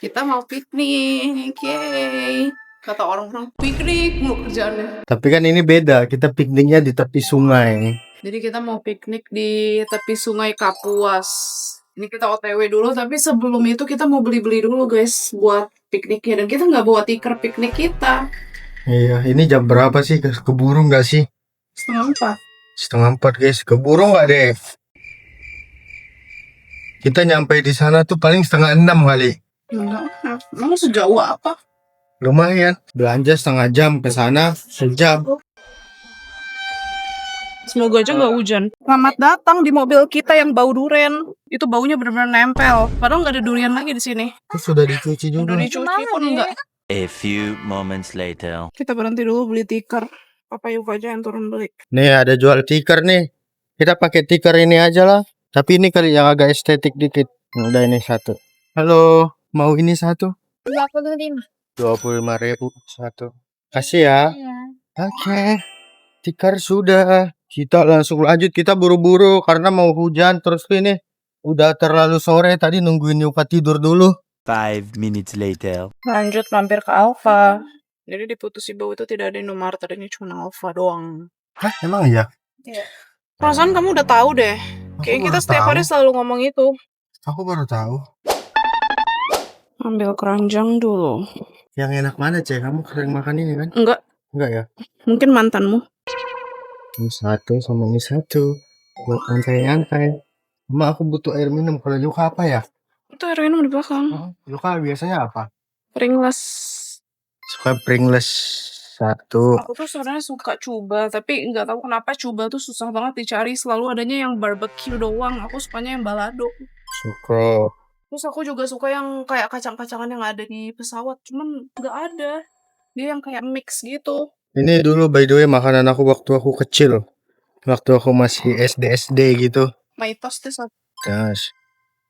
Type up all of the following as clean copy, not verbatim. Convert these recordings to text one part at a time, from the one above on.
Kita mau piknik, yeay. Kata orang-orang piknik mulu kerjaannya. Tapi kan ini beda, kita pikniknya di tepi sungai. Jadi kita mau piknik di tepi sungai Kapuas. Ini kita OTW dulu, tapi sebelum itu kita mau beli-beli dulu guys buat pikniknya. Dan kita nggak bawa tikar piknik kita. Iya, ini jam berapa sih? Keburu nggak sih? 3:30. 3:30 guys, keburu nggak deh? Kita nyampe di sana tuh paling 5:30 kali. Enggak, emang sejauh apa? Lumayan, belanja 1/2 jam ke sana, sejam. Semoga aja nggak hujan. Selamat datang di mobil kita yang bau duren. Itu baunya benar-benar nempel. Padahal nggak ada durian lagi di sini. Terus sudah dicuci juga. Udah dicuci pun enggak. A few moments later. Kita berhenti dulu beli tikar. Papa Yuka aja yang turun beli. Nih ada jual tikar nih. Kita pakai tikar ini aja lah. Tapi ini kali yang agak estetik dikit. Udah ini satu. Halo, mau ini satu? 25.000 satu. Kasih ya. Oke. Tikar sudah. Kita langsung lanjut. Kita buru-buru karena mau hujan. Terus ini udah terlalu sore. Tadi nungguin Yuka tidur dulu. 5 minutes later. Lanjut mampir ke Alfa. Jadi di Putus Ibau itu tidak ada Indomaret, adanya cuma Alfa doang. Hah, emang iya? Iya. Perasaan kamu udah tahu deh. Kayaknya kita setiap hari selalu ngomong itu. Aku baru tahu. Ambil keranjang dulu. Yang enak mana, Cek? Kamu sering makan ini kan? Enggak, Enggak ya? mungkin mantanmu. Ini satu sama ini satu. Buat nyantai-nyantai. Mama, aku butuh air minum. Kalau Yuka apa ya? Itu air minum di belakang. Yuka biasanya apa? Pringles. Suka Pringles satu. Aku tuh sebenarnya suka cuba, tapi nggak tahu kenapa cuba tuh susah banget dicari. Selalu adanya yang barbecue doang. Aku sukanya yang balado. Suka. Terus aku juga suka yang kayak kacang-kacangan yang ada di pesawat. Cuman nggak ada. Dia yang kayak mix gitu. Ini dulu by the way makanan aku waktu aku kecil. Waktu aku masih SD gitu. Maitos deh satu. Yes.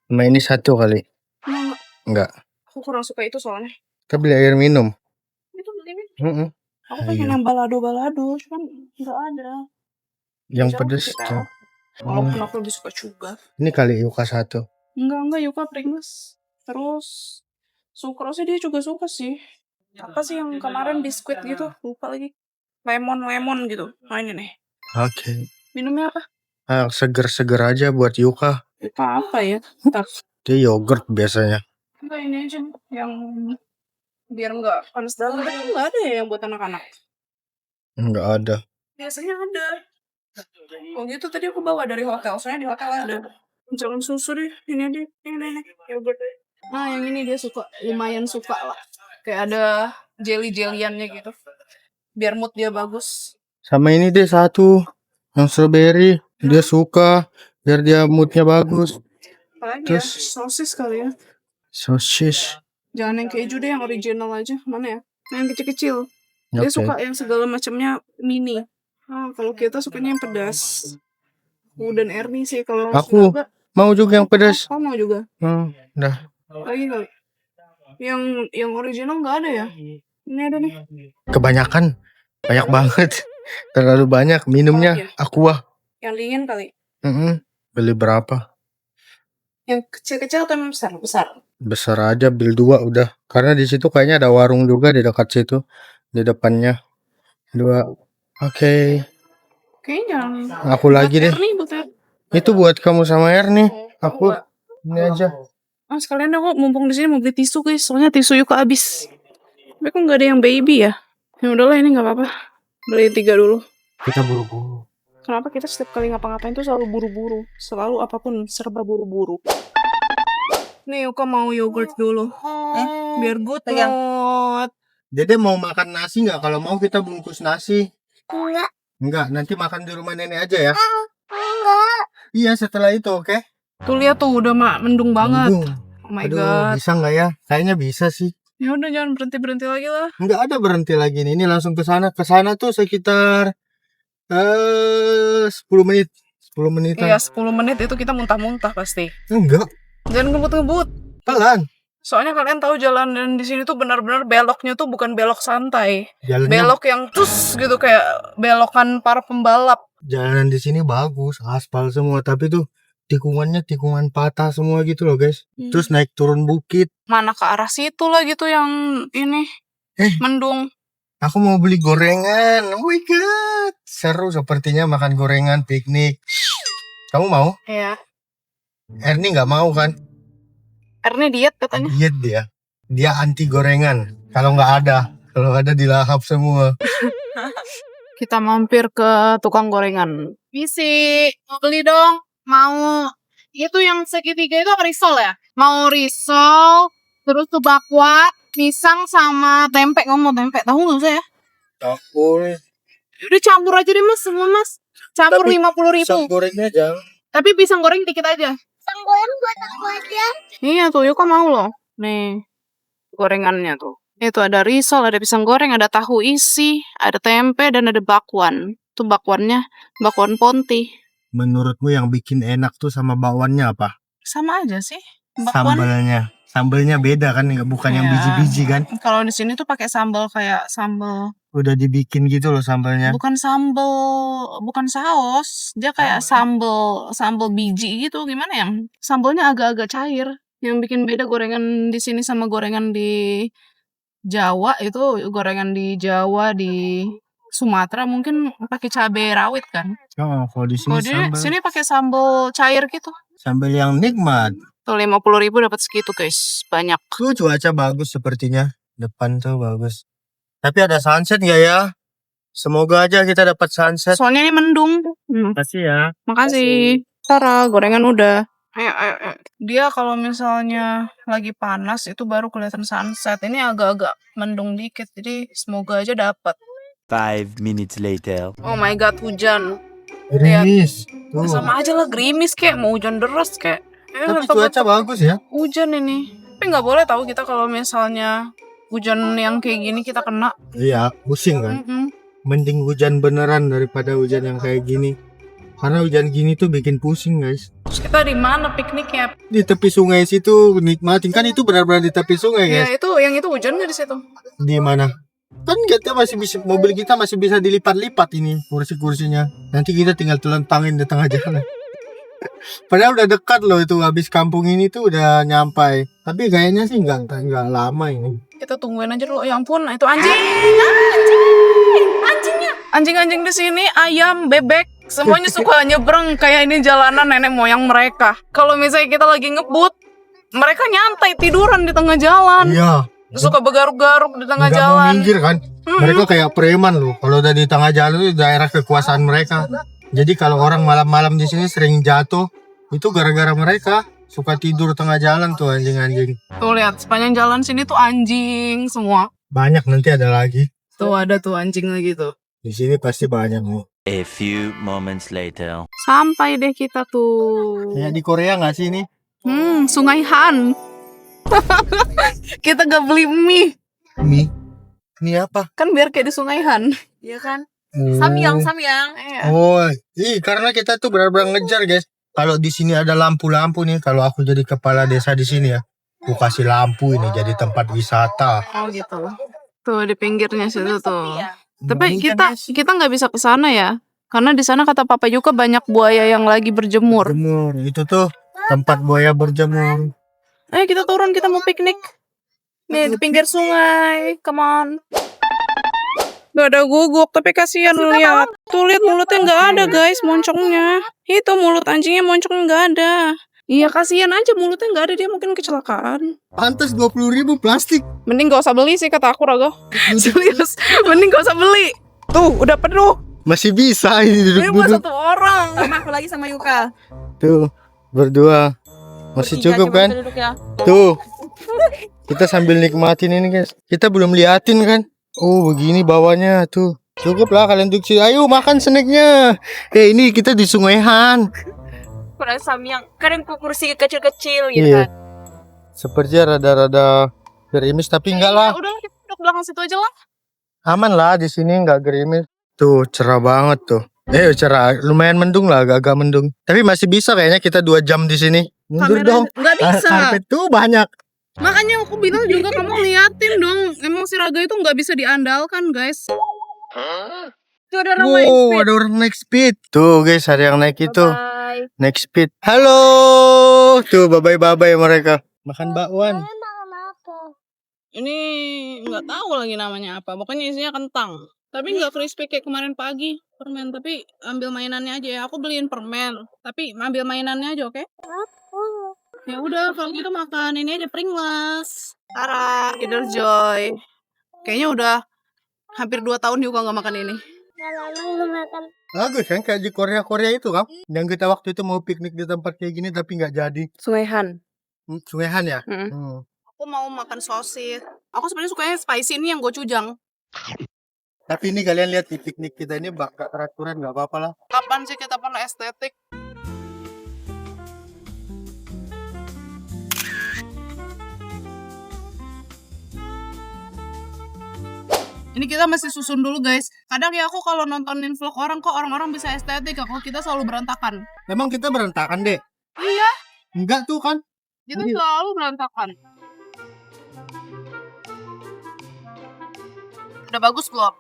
Sama ini satu kali. Enggak. Enggak. Aku kurang suka itu soalnya. Kita beli air minum. Itu beli nih. Heeh. Aku pengen yang balado-balado. Cuman nggak ada. Yang Jarang pedes kita. tuh. Walaupun aku lebih suka cuba. Ini kali Yuka satu. Enggak, Yuka Pringles. Terus sukrosnya dia juga suka sih. Apa sih yang kemarin biskuit gitu? Lupa lagi. Lemon gitu. Nah ini nih. Oke. Minumnya apa? Seger-seger aja buat Yuka. Lupa apa ya? Ntar. Dia yogurt biasanya. Enggak, ini aja nih, yang biar nggak panas dalam. Tapi nggak ada ya yang buat anak-anak. Enggak ada. Biasanya ada. Oh gitu tadi aku bawa dari hotel. Soalnya di hotel ada. Jangan susu deh. Ini yogurt. Nah yang ini dia suka. Lumayan suka lah. Kayak ada jelly-jellyannya gitu. Biar mood dia bagus. Sama ini deh satu. Yang strawberry. Dia suka. Biar dia moodnya bagus. Apalagi Terus ya? Sosis kali ya. sosis. Jangan yang keju deh, yang original aja. Mana ya? Yang kecil-kecil. Dia Oke. suka yang segala macamnya mini. Nah, kalau kita sukanya yang pedas. Dan Ernie sih kalau Aku enggak. mau juga yang pedas. Oh, mau juga. Dah. Lagi kali. Yang original nggak ada ya? Ini ada nih. Kebanyakan. Banyak banget. Terlalu banyak. Minumnya Apalagi ya? aqua. Yang dingin kali. Beli berapa? Yang kecil-kecil atau yang besar? Besar. Besar aja, beli 2 udah. Karena di situ kayaknya ada warung juga di dekat situ. Di depannya. 2. Oke. Kayaknya jangan. Aku lagi deh. Ernie buat Ernie. Itu buat kamu sama Ernie. Aku Enggak. ini aja. Oh, sekalian aku mumpung di sini mau beli tisu guys. Soalnya tisu Yuka habis. Tapi kok nggak ada yang baby ya? Ya udahlah ini nggak apa-apa. Beli 3 dulu. Kita buru-buru. Kenapa kita setiap kali ngapa-ngapain tuh selalu buru-buru? Selalu apapun serba buru-buru. Nih Yuka mau yogurt dulu. Biar good mood. Dede mau makan nasi nggak? Kalau mau kita bungkus nasi. Enggak. Enggak, nanti makan di rumah nenek aja ya. Enggak. Iya, setelah itu, oke? Tuh lihat tuh udah mendung banget. Mendung. Oh my Aduh, god. bisa nggak ya? Kayaknya bisa sih. Ya udah jangan berhenti lagi lah. Nggak ada berhenti lagi nih. Ini langsung ke sana. Ke sana tuh sekitar 10 menit. 10 menitan. Iya 10 menit itu kita muntah-muntah pasti. Enggak, Jangan ngebut-ngebut. pelan. Soalnya kalian tahu jalanan di sini tuh benar-benar beloknya tuh bukan belok santai. Jalannya, Belok yang cus gitu kayak belokan para pembalap. jalanan di sini bagus, aspal semua, tapi tuh tikungannya tikungan patah semua gitu loh guys. Hmm. Terus naik turun bukit. Mana ke arah situ lah gitu yang ini mendung. Aku mau beli gorengan. Oh my god. Seru sepertinya makan gorengan piknik. Kamu mau? Iya. Ernie nggak mau kan? Ernie diet katanya. Diet dia. Dia anti gorengan. Kalau nggak ada. Kalau ada dilahap semua. Kita mampir ke tukang gorengan. Visi, mau beli dong. Mau itu yang segitiga itu risol ya? Mau risol, terus tuh bakwan, pisang sama tempe. Kamu mau tempe? Tahu nggak saya? Tahu. Udah campur aja deh mas, semua mas. Campur Tapi 50.000. pisang gorengnya jangan. Tapi pisang goreng dikit aja. Sang goreng buat aku aja. Iya tuh, Yuka mau loh. Nih, gorengannya tuh. Itu ada risol, ada pisang goreng, ada tahu isi, ada tempe, dan ada bakwan. Tuh bakwannya, bakwan ponti. Menurutmu yang bikin enak tuh sama bakwannya apa? Sama aja sih. Bakwan. Sambalnya. Sambalnya beda kan, bukan yang Iya. biji-biji kan? Kalau di sini tuh pakai sambal kayak sambal. Udah dibikin gitu loh sambalnya. Bukan sambal, bukan saus. Dia kayak sambal biji gitu. Gimana ya? Sambalnya agak-agak cair. Yang bikin beda gorengan di sini sama gorengan di Jawa itu gorengan di Jawa di Sumatera mungkin pakai cabai rawit kan. Oh, kalau di sini Kalau di sambal. sini pakai sambal cair gitu. Sambal yang nikmat. Tuh 50.000 dapat segitu guys, banyak. Tuh cuaca bagus sepertinya. Depan tuh bagus. Tapi ada sunset nggak ya? Semoga aja kita dapat sunset. Soalnya ini mendung. Makasih ya. Makasih. Tara, gorengan udah. Ayo. Dia kalau misalnya lagi panas itu baru kelihatan sunset. Ini agak-agak mendung dikit, jadi semoga aja dapat. 5 minutes later. Oh my god, hujan. Gerimis. Tuh. Sama aja lah gerimis kayak mau hujan deras kayak. Tapi cuaca bagus ya. Hujan ini. Tapi nggak boleh tahu kita kalau misalnya hujan yang kayak gini kita kena. Iya, pusing kan. Mending hujan beneran daripada hujan yang kayak gini. Karena hujan gini tuh bikin pusing guys. Terus kita di mana pikniknya? Di tepi sungai situ nikmatin kan itu benar-benar di tepi sungai Ya guys. itu yang itu hujan nggak di situ? Di mana? Kan kita masih bisa, mobil kita masih bisa dilipat-lipat ini kursi-kursinya. Nanti kita tinggal telentangin di tengah jalan. Padahal udah dekat loh itu, habis kampung ini tuh udah nyampai. Tapi kayaknya sih enggak lama ini. Kita tungguin aja dulu. Ya ampun, itu anjing. Anjingnya. Anjing-anjing di sini, ayam, bebek, semuanya suka nyebrang kayak ini jalanan nenek moyang mereka. Kalau misalnya kita lagi ngebut, mereka nyantai tiduran di tengah jalan. Iya. Suka begaruk-garuk di tengah Nggak mau jalan. minggir kan. Mereka kayak preman loh. Kalau udah di tengah jalan itu daerah kekuasaan mereka. Jadi kalau orang malam-malam di sini sering jatuh, itu gara-gara mereka suka tidur tengah jalan tuh anjing-anjing. Tuh lihat, sepanjang jalan sini tuh anjing semua. Banyak nanti ada lagi. Tuh ada tuh anjing lagi tuh. Di sini pasti banyak nih. A few moments later. Sampai deh kita tuh. Kayak di Korea nggak sih ini? Sungai Han. Kita gak beli mie. Mie apa? Kan biar kayak di Sungai Han. Iya kan? Samyang. Iya. Oh, karena kita tuh benar-benar ngejar guys. Kalau di sini ada lampu-lampu nih, kalau aku jadi kepala desa di sini ya, aku kasih lampu ini jadi tempat wisata. Oh gitu. Tuh di pinggirnya situ tuh. Tapi Ini kan, kita nggak bisa ke sana ya. Karena di sana kata Papa Yuka banyak buaya yang lagi berjemur. berjemur. Itu tuh tempat buaya berjemur. Ayo kita turun, kita mau piknik. Nih di pinggir sungai. Come on. Gak ada guguk, tapi kasihan lihat. Tuh lihat mulutnya nggak ada guys, moncongnya. Itu mulut anjingnya moncongnya nggak ada. Iya kasihan aja mulutnya nggak ada, dia mungkin kecelakaan. Pantas 20.000 plastik. Mending gak usah beli sih kata aku Raga. Serius, mending gak usah beli. Tuh udah penuh. Masih bisa ini Ini buat duduk-duduk. satu orang. Sama aku lagi sama Yuka. Tuh, berdua. Masih Bertiga, cukup coba kan? kita duduk ya. Tuh. Kita sambil nikmatin ini guys. Kita belum liatin kan? Oh, begini bawahnya tuh. Cukup lah kalian duduk sini. Ayo makan snacknya. Ini kita di Sungai Han. Kurang samyang. Kan kursi kecil-kecil gitu Iya. kan. Sepertinya rada-rada gerimis tapi enggak lah. Udah kita duduk belakang situ aja lah. Aman lah di sini enggak gerimis. Tuh cerah banget tuh. Cerah, lumayan mendung lah, agak mendung. Tapi masih bisa kayaknya kita 2 jam di sini. Mundur dong. Gak bisa. Karpet tuh banyak. Makanya aku bilang juga kamu liatin dong. Emang si Raga itu nggak bisa diandalkan guys. Itu ada orang main Wow, speed. ada orang naik speed. Tuh guys, ada yang naik itu. Bye. Next speed. Halo. Tuh babai-babai mereka. Makan bakwan. Kalian makan apa? Ini nggak tahu lagi namanya apa. Pokoknya isinya kentang. Tapi nggak crispy kayak kemarin pagi. Permen. Tapi ambil mainannya aja ya. Aku beliin permen. Tapi ambil mainannya aja, oke? Oh, Ya udah, kalau gitu makan ini aja Pringles. Tara, Kinder Joy. Kayaknya udah hampir 2 tahun juga nggak makan ini. udah lama nggak makan. Bagus kan kayak di Korea-Korea itu kan. Yang kita waktu itu mau piknik di tempat kayak gini tapi nggak jadi. Sungai Han. Sungai Han ya? Mm. Aku mau makan sosis. Aku sebenarnya sukanya spicy ini yang gochujang. Tapi ini kalian lihat di piknik kita ini bakal peraturan nggak apa-apa lah. Kapan sih kita pernah estetik? Ini kita masih susun dulu guys. Kadang ya aku kalau nontonin vlog orang kok orang-orang bisa estetik, kalau kita selalu berantakan. Memang kita berantakan deh. Iya, Enggak tuh kan. kita selalu berantakan. Udah bagus belum?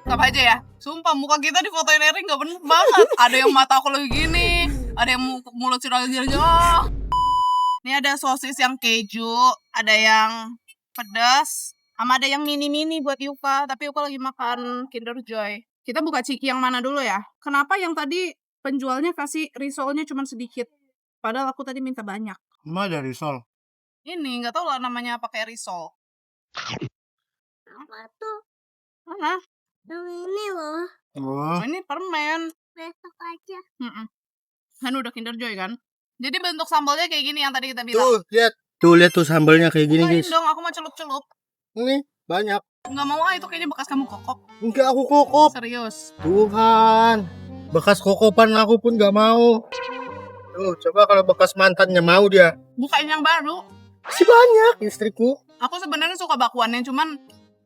Sama aja ya. Sumpah muka kita di fotoin Eri nggak bener banget. Ada yang mata aku lagi gini, ada yang mulut curang aja. Ini ada sosis yang keju, ada yang pedas, sama ada yang mini-mini buat Yuka. Tapi Yuka lagi makan Kinder Joy. Kita buka ciki yang mana dulu ya? Kenapa yang tadi penjualnya kasih risolnya cuma sedikit? Padahal aku tadi minta banyak. Emang ada risol. Ini nggak tahu lah namanya apa kayak risol. Apa tuh? Mana? Yang ini loh. Oh. Oh, ini permen. Besok aja. Kan udah Kinder Joy kan? Jadi bentuk sambalnya kayak gini yang tadi kita bilang. Tuh lihat. Tuh lihat tuh sambalnya kayak gini Bukain guys. dong, aku mau celup-celup. Ini banyak. Nggak mau itu kayaknya bekas kamu kokop. Enggak aku kokop. Serius. Tuhan. Bekas kokopan aku pun nggak mau. Tuh coba kalau bekas mantannya mau dia. Bukain yang baru. Masih banyak istriku. Aku sebenarnya suka bakwannya, cuman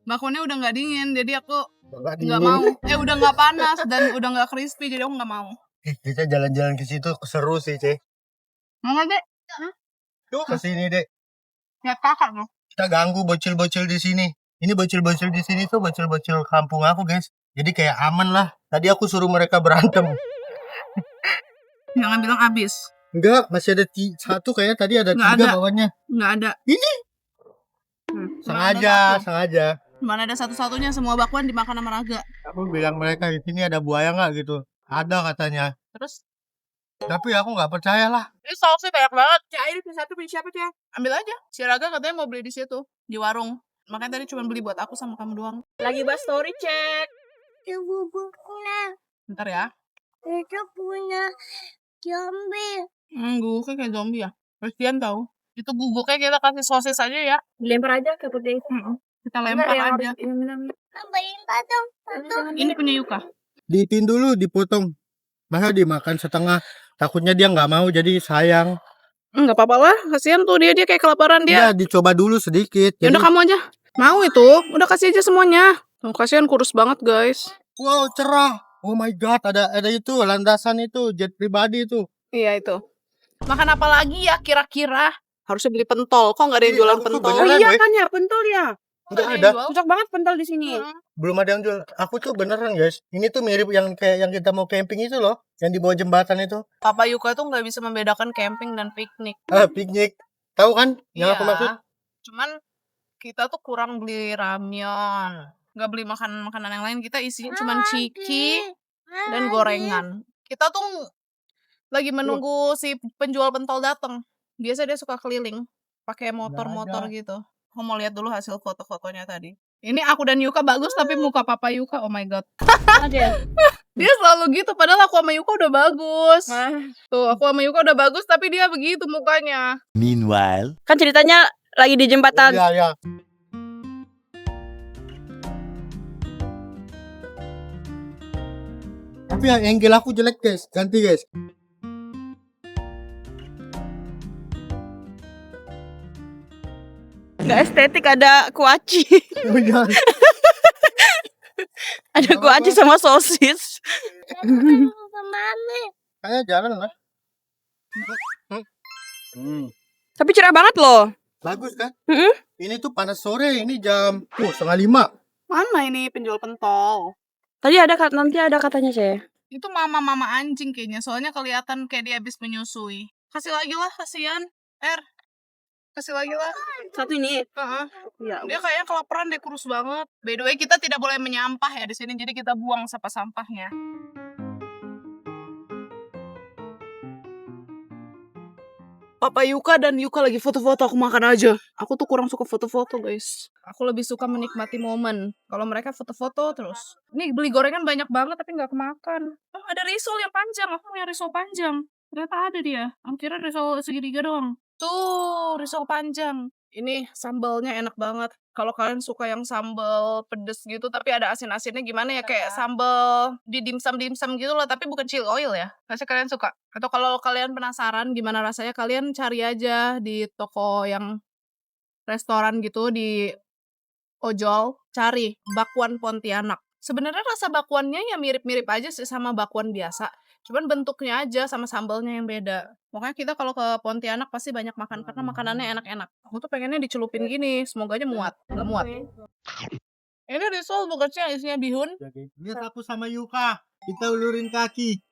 bakwannya udah nggak dingin, jadi aku Nggak nggak dingin. mau. Udah nggak panas dan udah nggak crispy, jadi aku nggak mau. Kita jalan-jalan ke situ seru sih, Cek. Mau nggak deh? Tuh ke sini, Dek. Lihat kakak loh. Kita ganggu bocil-bocil di sini. Ini bocil-bocil di sini tuh bocil-bocil kampung aku, guys. Jadi kayak aman lah. Tadi aku suruh mereka berantem. Jangan bilang abis. Enggak, masih ada satu kayaknya tadi ada Nggak 3 ada. bawahnya. Nggak ada. Ini sengaja, sengaja. Mana ada satu-satunya, semua bakwan dimakan sama Raga. Aku bilang mereka di sini ada buaya nggak gitu. Ada katanya. Terus? Tapi aku nggak percaya lah. Ini sausnya banyak banget. Cek ini satu beli siapa Cek? Ambil aja. Si Raga katanya mau beli di situ, di warung. Makanya tadi cuma beli buat aku sama kamu doang. Lagi bahas story Cek. Ibu punya. Bentar ya. Itu punya zombie. Guguknya kayak zombie ya. Christian tahu. Itu guguknya kita kasih sosis aja ya. Dilempar aja ke putih itu. Kita lempar aja. Tambahin patong. Ini punya Yuka. Diitin dulu, dipotong. Masa dimakan setengah. Takutnya dia nggak mau, jadi sayang. Enggak apa-apa lah. Kasihan tuh dia kayak kelaparan dia. Dia dicoba dulu sedikit. Ya Jadi, udah kamu aja. Mau itu. Udah kasih aja semuanya. Oh, kasihan kurus banget guys. wow, cerah. Oh my god, ada itu landasan itu, jet pribadi itu. Iya itu. Makan apa lagi ya kira-kira? Harusnya beli pentol. Kok nggak ada yang Iya, jualan aku tuh pentol? beneran, Iya guys. kan ya, pentol ya. Nggak yang ada. jual. Cocok banget pentol di sini. Belum ada yang jual. Aku tuh beneran guys. Ini tuh mirip yang kayak yang kita mau camping itu loh. Yang di bawah jembatan itu. Papa Yuka tuh nggak bisa membedakan camping dan piknik. Piknik. Tahu kan? Yang aku maksud? Cuman kita tuh kurang beli ramyeon. Nggak beli makanan yang lain. Kita isinya cuman ciki dan gorengan. Kita tuh lagi menunggu si penjual pentol datang. Biasa dia suka keliling pakai motor-motor gitu. Aku mau lihat dulu hasil foto-fotonya tadi. Ini aku dan Yuka bagus tapi muka Papa Yuka oh my god. Aja. Dia selalu gitu padahal aku sama Yuka udah bagus. Tuh aku sama Yuka udah bagus tapi dia begitu mukanya. Meanwhile, Kan ceritanya lagi di jembatan. Iya, iya. Tapi yang angle aku jelek guys. Ganti guys. Nggak estetik, ada kuaci. Oh, iya. Ada kuaci sama sosis. Kemana? Kayaknya jalan lah. Tapi cerah banget loh. Bagus kan? Mm-mm. Ini tuh panas sore. Ini jam 4:30. Mana ini penjual pentol? Tadi ada nanti ada katanya sih. Itu mama-mama anjing kayaknya, soalnya kelihatan kayak dia habis menyusui. Kasih lagi lah, kasihan. Kasih lagi lah. Satu ini. Heeh. Ya. Dia kayaknya kelaparan, dia kurus banget. By the way, kita tidak boleh menyampah ya di sini, jadi kita buang sampah-sampahnya. Papa Yuka dan Yuka lagi foto-foto, aku makan aja. Aku tuh kurang suka foto-foto, guys. Aku lebih suka menikmati momen. Kalau mereka foto-foto terus. Ini beli gorengan banyak banget tapi nggak kemakan. Oh, ada risol yang panjang. Aku punya risol panjang. Ternyata ada dia. Aku kira risol segitiga doang. Tuh, risol panjang. Ini sambalnya enak banget. Kalau kalian suka yang sambal pedes gitu, tapi ada asin-asinnya gimana ya, kayak sambal di dimsum-dimsum gitu loh, tapi bukan chili oil ya. Pasti kalian suka. Atau kalau kalian penasaran gimana rasanya, kalian cari aja di toko yang restoran gitu, di ojol, cari bakwan Pontianak. Sebenarnya rasa bakwannya ya mirip-mirip aja sih sama bakwan biasa. Cuman bentuknya aja sama sambalnya yang beda. Makanya kita kalau ke Pontianak pasti banyak makan karena makanannya enak-enak. Aku tuh pengennya dicelupin gini, semoga aja muat. Nggak muat. Ini risol bukannya isinya bihun. Lihat aku sama Yuka. Kita ulurin kaki.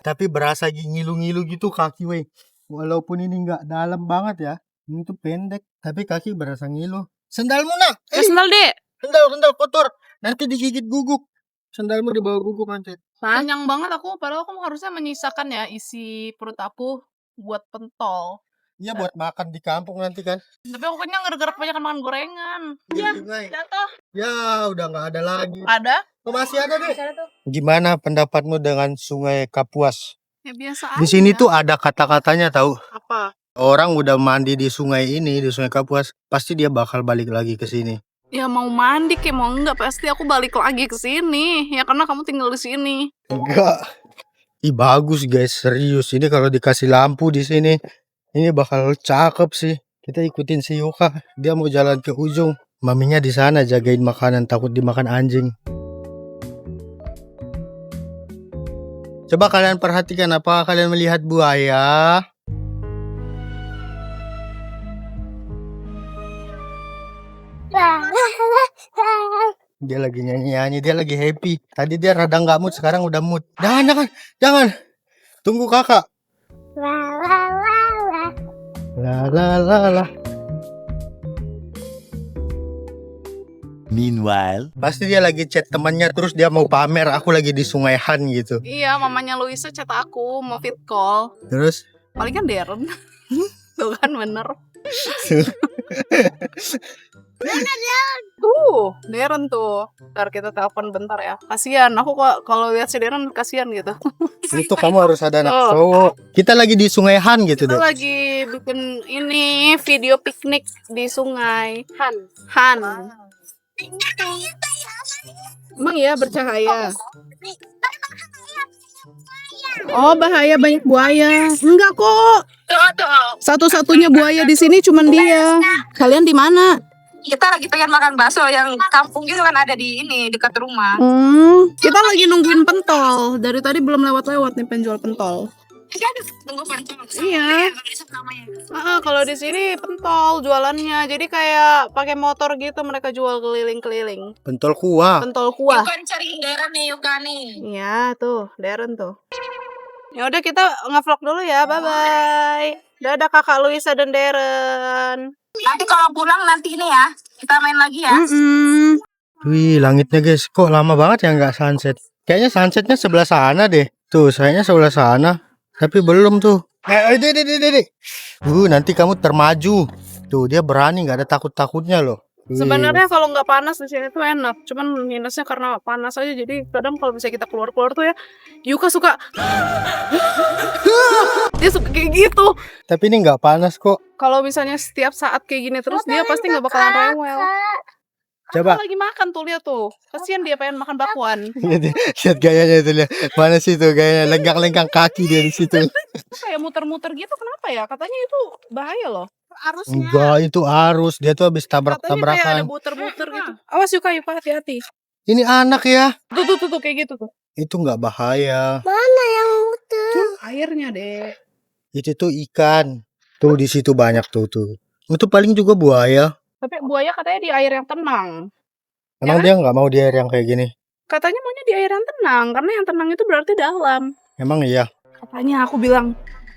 Tapi berasa ngilu-ngilu gitu kaki, weh. Walaupun ini nggak dalam banget ya. Ini tuh pendek, tapi kaki berasa ngilu. Sandalmu nak. Sendal, Dek. Sandal kotor. Nanti digigit guguk. Sandalmu dibawa guguk nanti. Kenyang banget aku, padahal aku harusnya menyisakan ya isi perut aku buat pentol. Iya buat makan di kampung nanti kan. Tapi aku kenyang gara-gara kebanyakan makan gorengan. Iya. Jatuh. Ya udah nggak ada lagi. Ada? Oh, masih ada deh. Gimana pendapatmu dengan Sungai Kapuas? Ya biasa Di sini tuh ada kata-katanya tahu. apa? Orang udah mandi di sungai ini, di Sungai Kapuas, pasti dia bakal balik lagi ke sini. Ya mau mandi kayak mau enggak pasti aku balik lagi ke sini. Ya karena kamu tinggal di sini. Enggak. Ih bagus guys, serius. Ini kalau dikasih lampu di sini, ini bakal cakep sih. Kita ikutin si Yuka, dia mau jalan ke ujung. Maminya di sana jagain makanan, takut dimakan anjing. Coba kalian perhatikan, apakah kalian melihat buaya? Dia lagi nyanyi-nyanyi, dia lagi happy. Tadi dia rada nggak mood, sekarang udah mood. Jangan. Tunggu kakak. La. Meanwhile, Pasti dia lagi chat temannya, terus dia mau pamer aku lagi di Sungai Han gitu. Iya, mamanya Luisa chat aku mau fit call. Terus Paling kan Darren. Tuh kan bener. Darren tuh. Ntar kita telepon bentar ya. Kasihan, aku kok kalau lihat si Darren kasihan gitu. itu kamu harus ada anak cowok. Kita lagi di Sungai Han gitu Kita deh. lagi bikin ini video piknik di sungai Han. Emang ya bercahaya. Oh bahaya, banyak buaya. Enggak kok. Satu-satunya buaya di sini cuman dia. Kalian di mana? Kita lagi pengen makan bakso yang kampung gitu kan, ada di ini dekat rumah. Kita lagi nungguin pentol. Dari tadi belum lewat-lewat nih penjual pentol. Tunggu pentol. Iya. Kalau di sini pentol jualannya. Jadi kayak pakai motor gitu mereka jual keliling-keliling. Pentol kuah. Pentol kuah. Yukan cari Darren nih, Yukan nih. Iya tuh, Darren tuh. Ya udah kita nge-vlog dulu ya. Bye bye. Dadah Kakak Luisa dan Darren. Nanti kalau pulang nanti ini ya, kita main lagi ya. Wih, langitnya guys, kok lama banget ya nggak sunset? Kayaknya sunsetnya sebelah sana deh. Tuh, sayangnya sebelah sana. Tapi belum tuh. Dek. Nanti kamu termaju. Tuh, dia berani, nggak ada takut-takutnya loh. Wih. Sebenarnya kalau nggak panas di sini tuh enak. Cuman minusnya karena panas aja. Jadi kadang kalau misalnya kita keluar-keluar tuh ya, Yuka suka. Dia suka kayak gitu. Tapi ini nggak panas kok. Kalau misalnya setiap saat kayak gini terus dia pasti nggak bakalan rewel. Coba. Aku lagi makan tuh, lihat tuh. Kasihan dia pengen makan bakwan. Lihat gayanya itu, lihat. Mana sih tuh gayanya, lengkang-lengkang kaki dia di situ. Kayak muter-muter gitu, kenapa ya? Katanya itu bahaya loh. Arusnya. Enggak, itu arus. Dia tuh habis Katanya kayak ada tabrak-tabrakan. muter-muter gitu. Awas Yuka, hati-hati. Ini anak ya. Tuh, kayak gitu tuh. Itu nggak bahaya. Mana yang muter? Airnya, Dek. Itu tuh ikan. Tuh di situ banyak tuh. Itu paling juga buaya. Tapi buaya katanya di air yang tenang. Emang dia nggak mau di air yang kayak gini? Katanya maunya di air yang tenang, karena yang tenang itu berarti dalam. Emang iya. Katanya aku bilang,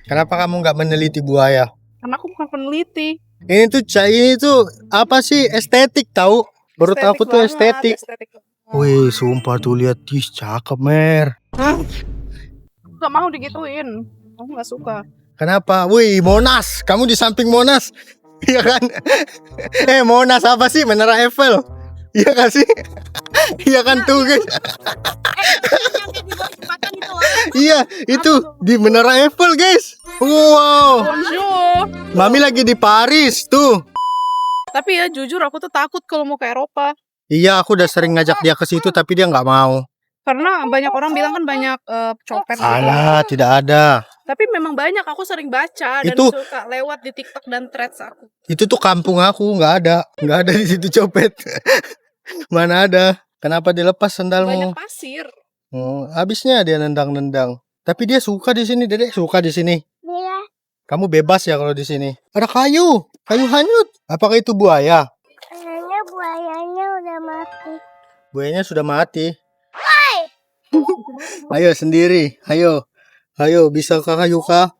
Kenapa kamu nggak meneliti buaya? karena aku bukan peneliti. Ini tuh apa sih, estetik tahu? Menurut aku tuh estetik. Wih, sumpah tuh lihat, ih cakep mer. Gak mau digituin. Aku gak suka. Kenapa? Wih, Monas. Kamu di samping Monas. Iya kan? Monas apa sih? Menara Eiffel. Iya kan sih? Iya kan tuh guys. Iya, itu di Menara Eiffel guys. Wow. Bonjour. Mami lagi di Paris tuh. Tapi ya jujur aku tuh takut kalau mau ke Eropa. Iya, aku udah sering ngajak dia ke situ tapi dia nggak mau. Karena banyak orang bilang kan banyak copet gitu. Alah, tidak ada. Tapi memang banyak, aku sering baca dan Itu- suka lewat di TikTok dan threads aku. Itu tuh kampung aku, nggak ada di situ copet. Mana ada? Kenapa dilepas sendalmu? Banyak pasir. Habisnya dia nendang-nendang. Tapi dia suka di sini, Dedek suka di sini. Iya. Kamu bebas ya kalau di sini. Ada kayu hanyut. Apakah itu buaya? Kayaknya buayanya udah mati. Buayanya sudah mati. Ayo sendiri, ayo bisa kakak Yuka.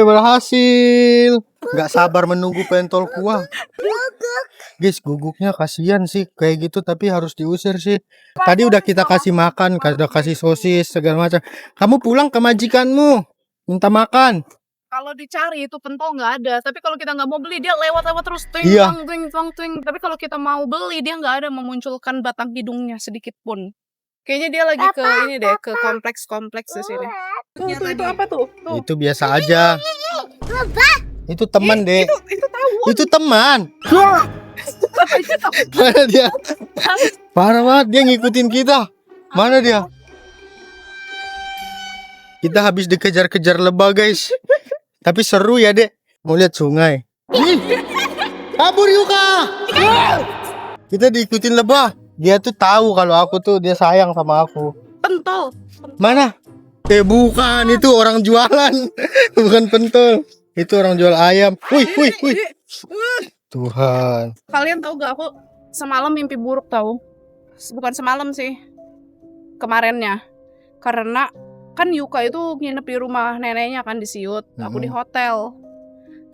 Berhasil. Gak sabar menunggu pentol kuah. Guys, guguknya kasihan sih kayak gitu, tapi harus diusir sih. Tadi udah kita kasih makan, udah kasih sosis segala macam. Kamu pulang ke majikanmu, minta makan. Kalau dicari itu pentol nggak ada. Tapi kalau kita nggak mau beli, dia lewat-lewat terus. Twing, Iya. twing, twing, twing. Tapi kalau kita mau beli, dia nggak ada memunculkan batang hidungnya sedikit pun. Kayaknya dia lagi ke ini deh, ke kompleks-kompleks di sini. Itu apa tuh? Tuh. Itu biasa aja. Itu teman, Dek. Itu tahu. Itu teman. Katanya tahu. Mana dia? Parah banget, dia ngikutin kita. Mana dia? Kita habis dikejar-kejar lebah, guys. Tapi seru ya, Dek. Mau lihat sungai. Ih, kabur Yuka. Kita diikutin lebah. Dia tuh tahu kalau aku tuh dia sayang sama aku. Pentol. Mana? Bukan, itu orang jualan. Bukan pentol. Itu orang jual ayam. Wih. Tuhan. Kalian tahu gak, aku semalam mimpi buruk tahu. Bukan semalam sih, kemarinnya. Karena kan Yuka itu nginep di rumah neneknya kan di Siut, aku di hotel.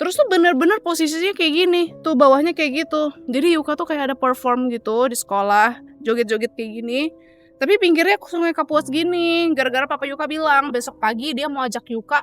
Terus tuh bener-bener posisinya kayak gini, tuh bawahnya kayak gitu. Jadi Yuka tuh kayak ada perform gitu di sekolah, joget-joget kayak gini. Tapi pinggirnya Sungai Kapuas gini, gara-gara Papa Yuka bilang besok pagi dia mau ajak Yuka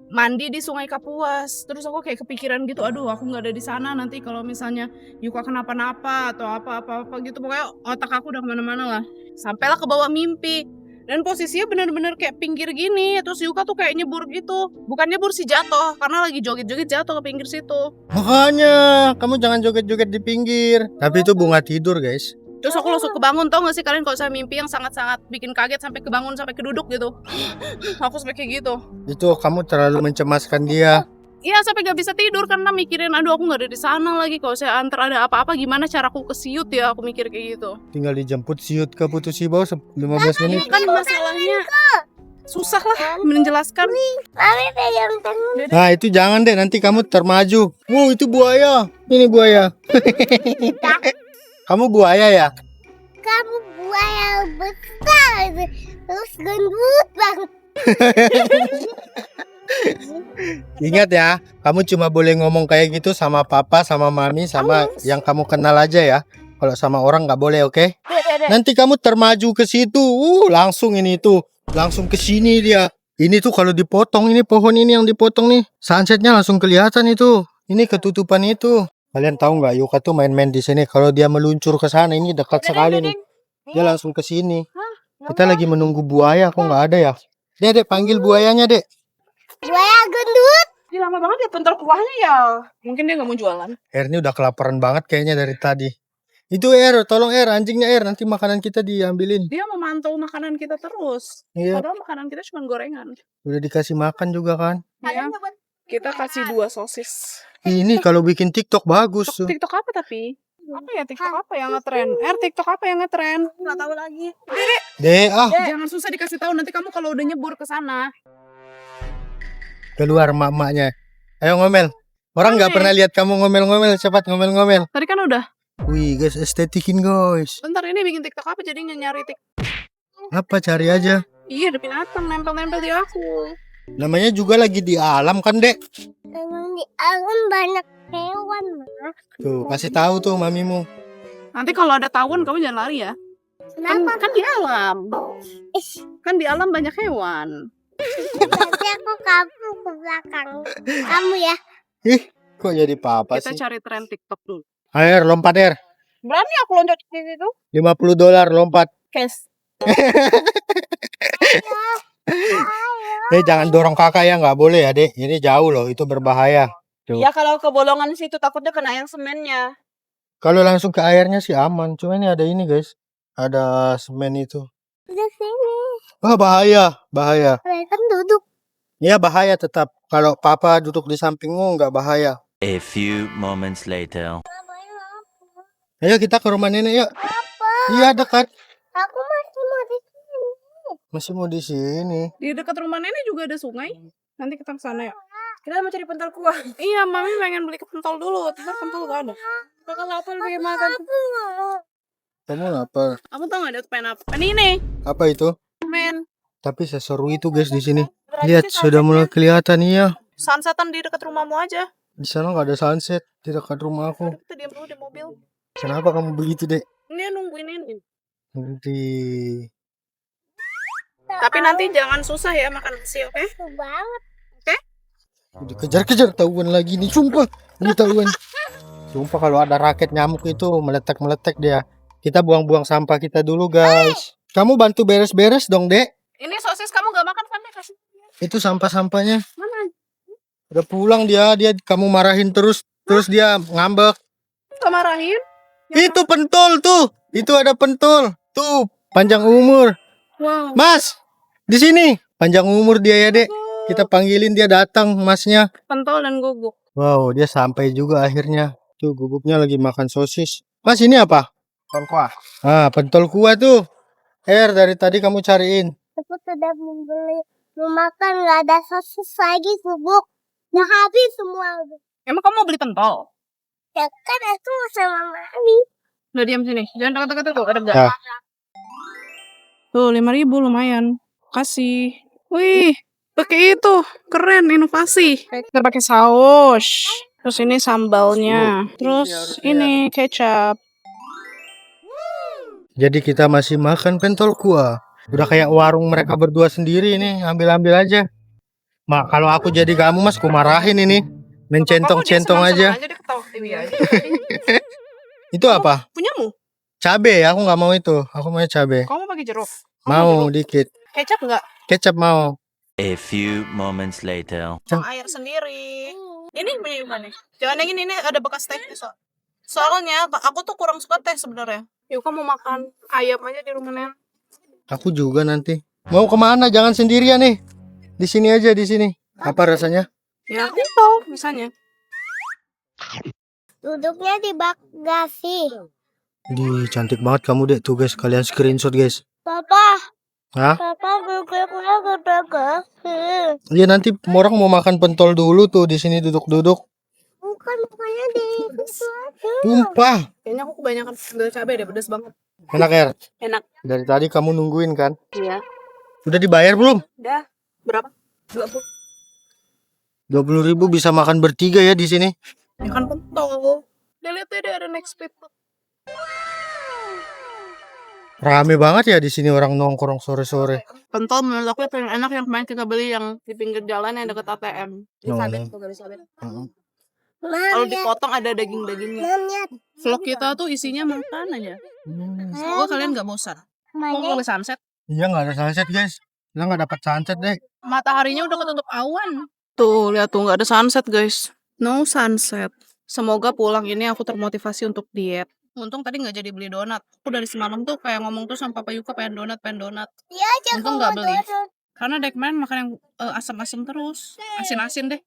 mandi di Sungai Kapuas. Terus aku kayak kepikiran gitu, aduh aku nggak ada di sana nanti kalau misalnya Yuka kenapa-napa atau apa-apa gitu. Pokoknya otak aku udah kemana-mana lah. Sampailah ke bawah mimpi. Dan posisinya bener-bener kayak pinggir gini. Terus Yuka tuh kayak nyebur gitu. Bukan nyebur sih, jatuh. Karena lagi joget-joget jatuh ke pinggir situ. Makanya kamu jangan joget-joget di pinggir. Tapi itu bunga tidur, guys. Terus aku langsung kebangun. Tau gak sih kalian kalau saya mimpi yang sangat-sangat bikin kaget sampai kebangun, sampai keduduk gitu. Aku sampai kayak gitu. Itu kamu terlalu mencemaskan dia. Iya, sampai gak bisa tidur karena mikirin, aduh aku gak ada di sana lagi. Kalau saya antar ada apa-apa gimana caraku ke Siut ya, aku mikir kayak gitu. Tinggal dijemput Siut ke Putu Sibau 15 menit. Kan masalahnya susah lah menjelaskan. Mami pegang tangan. Nah itu jangan deh, nanti kamu termaju. Wow, itu buaya. Ini buaya. Kamu buaya ya? Kamu buaya besar. Terus gendut banget. Ingat ya, kamu cuma boleh ngomong kayak gitu sama papa, sama mami, sama yang kamu kenal aja ya. Kalau sama orang nggak boleh, oke? Nanti kamu termaju ke situ, langsung ini tuh, langsung ke sini dia. Ini tuh kalau dipotong, ini pohon ini yang dipotong nih, sunsetnya langsung kelihatan itu. Ini ketutupan itu. Kalian tahu nggak, Yuka tuh main-main di sini. Kalau dia meluncur ke sana, ini dekat sekali nih. Dia langsung ke sini. Kita lagi menunggu buaya, kok nggak ada ya? Dek, panggil buayanya, Dek. Buaya gendut. Ini lama banget ya pental kuahnya ya. Mungkin dia gak mau jualan. Air ini udah kelaparan banget kayaknya dari tadi. Itu Air, tolong Air, anjingnya Air, nanti makanan kita diambilin. Dia memantau makanan kita terus. Iya, Padahal makanan kita cuma gorengan. udah dikasih makan juga kan. Ya. Kita kasih 2 sosis. Ini kalau bikin TikTok bagus tuh. TikTok apa tapi? Apa ya TikTok apa yang ngetren? TikTok apa yang ngetren? Nggak tahu lagi. Dek, Jangan susah dikasih tahu, nanti kamu kalau udah nyebur ke sana. Keluar emak-emaknya. Ayo ngomel. Orang nggak pernah lihat kamu ngomel-ngomel. Cepat ngomel-ngomel. Tadi kan udah. Wih guys, estetikin guys. Bentar ini bikin TikTok apa jadinya nyari TikTok. Apa cari aja. Iya ada binatang nempel-nempel di aku. Namanya juga lagi di alam kan, Dek. Emang di alam banyak hewan, Ma. Tuh, kasih tahu tuh mamimu. Nanti kalau ada tawon kamu jangan lari ya. Kenapa? Kan di alam. Ih, Kan di alam banyak hewan. nanti aku kabur ke belakang. Kamu ya? Ih, kok jadi papa Kita sih? cari tren TikTok dulu. Air, lompat Air. Berani aku loncat di situ? $50 lompat. Cash. Jangan dorong kakak ya, nggak boleh ya, Dek. Ini jauh loh, itu berbahaya. Tuh. Ya kalau ke bolongan situ takutnya kena yang semennya. Kalau langsung ke airnya sih aman. Cuma ini ada ini, guys. Ada semen itu. Di sini. Wah, bahaya, bahaya. Mereka duduk. Ya bahaya tetap. Kalau papa duduk di sampingmu nggak bahaya. A few moments later. Ayo kita ke rumah nenek yuk. Iya dekat. Aku masih mau di sini. Masih mau di sini. Di dekat rumah nenek juga ada sungai. Nanti kita ke sana ya. Kita mau cari pentol kuah. Iya, mami pengen beli pentol dulu. Ntar pentol gak ada. Bakal lapar pengen makan. Kamu lapar. Kamu tau gak ada pengen apa? Ini. Apa itu? Men. Tapi seseru itu guys di sini. Lihat sudah mulai kelihatan iya. Sunsetan di dekat rumahmu aja. Di sana nggak ada sunset di dekat rumah aku. Kita diam dulu di mobil. Kenapa kamu begitu, Dek? Ini nungguin ini. Nanti. Tapi nanti jangan susah ya makan nasi, oke? Seru banget. Dikejar-kejar tahuan lagi nih, sumpah. Ini tahuan. Sumpah kalau ada raket nyamuk itu meletek-meletek dia. Kita buang-buang sampah kita dulu, guys. Kamu bantu beres-beres dong, Dek. Ini sosis kamu gak makan kan? Kasih. Itu sampah-sampahnya. Mana? Udah pulang dia kamu marahin terus dia ngambek. Gak marahin? Itu pentol tuh. Itu ada pentol. Tuh, panjang umur. Wow. Mas, di sini. Panjang umur dia ya, Dek. Kita panggilin dia datang, Masnya. Pentol dan guguk. Wow, dia sampai juga akhirnya. Tuh, gugupnya lagi makan sosis. Mas, ini apa? Pentol kuah. Ah, pentol kuah tuh. Dari tadi kamu cariin. Aku sudah membeli. Mau makan nggak ada sosis lagi bubuk. Udah habis semua. Emang kamu mau beli pentol? Ya kan aku sama Mami. Udah diam sini. Jangan dekat-dekat tuh. Ada gak? Ya. Tuh 5.000 lumayan. Kasih. Wih, pakai itu. Keren, inovasi. Kita pakai saus. Terus ini sambalnya. Terus ini kecap. Jadi kita masih makan pentol kuah. Udah kayak warung mereka berdua sendiri nih. Ambil-ambil aja. Mak, kalau aku jadi kamu, Mas, ku marahin ini. Mencentong-centong aja. Dia ketawa ke TV aja. Itu apa? Punyamu? Cabe, aku nggak mau itu. Aku mau cabe. Kamu pakai jeruk? Mau dikit. Kecap nggak? Kecap mau. A few moments later. Air sendiri. Ini punya mana? Jangan yang ini ada bekas tehnya soalnya aku tuh kurang suka teh sebenarnya. Yuk kamu makan ayam aja di rumah Nen. Aku juga nanti. Mau kemana? Jangan sendirian nih. Di sini aja, di sini. Apa rasanya? Ya aku tahu misalnya. Duduknya di bagasi. Di cantik banget kamu, Dek. Tuh guys, kalian screenshot guys. Papa. Hah? Papa duduknya di bagasi. Iya nanti orang mau makan pentol dulu tuh di sini duduk-duduk. Bukan bukannya di sesuatu. Tumpah. Kayaknya aku kebanyakan ambil cabai deh, pedas banget. Enak ya? Enak. Dari tadi kamu nungguin kan? Iya. Udah dibayar belum? Udah. Berapa? 20. 20.000 bisa makan bertiga ya di sini. Ya kan pentol. Udah lihat deh ada next speed. Rame banget ya di sini orang nongkrong sore-sore. Pentol menurut aku yang paling enak yang kemarin kita beli yang di pinggir jalan yang deket ATM. Di Oh. sabit, tuh garis sabit. Heeh. Kalau dipotong ada daging-dagingnya. Mami, Vlog kita tuh isinya makan aja. Semoga kalian gak bosan. Kamu Mami. mau sunset? Iya nggak ada sunset guys. Lah nggak dapat sunset deh. Mataharinya udah ketutup awan. Tuh, lihat tuh nggak ada sunset, guys. No sunset. Semoga pulang ini aku termotivasi untuk diet. Untung tadi nggak jadi beli donat. Aku dari semalam tuh kayak ngomong tuh sama Papa Yuka pengen donat. Iya aja Untung kamu nggak beli. duduk. Karena dari kemarin makan yang asam-asam terus. Asin-asin deh.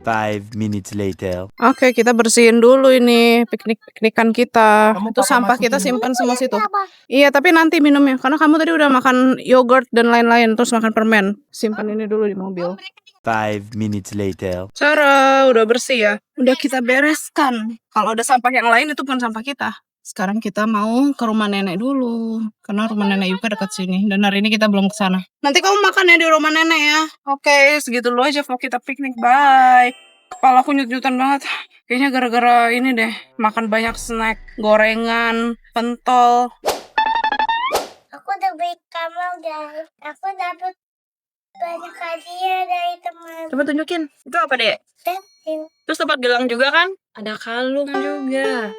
5 minutes later. Oke, kita bersihin dulu ini piknikan kita. Kamu Itu pakai sampah masukin kita dulu. simpan semua situ. Apa? Iya, tapi nanti minumnya. Karena kamu tadi udah makan yogurt dan lain-lain. Terus makan permen. Simpan ini dulu di mobil. 5 minutes later. Cara udah bersih ya. Udah kita bereskan. Kalau ada sampah yang lain itu bukan sampah kita. Sekarang kita mau ke rumah nenek dulu. Karena rumah nenek Yuka dekat sini. Dan hari ini kita belum ke sana. Nanti kamu makan ya di rumah nenek ya. Oke, segitu dulu aja vlog kita piknik. Bye. Kepala aku nyut-nyutan banget. Kayaknya gara-gara ini deh. Makan banyak snack. Gorengan. Pentol. Aku udah beli kamar, guys. Aku dapat banyak hadiah dari teman. Coba tunjukin. Itu apa deh? Pensil. Terus tempat gelang juga kan? Ada kalung juga.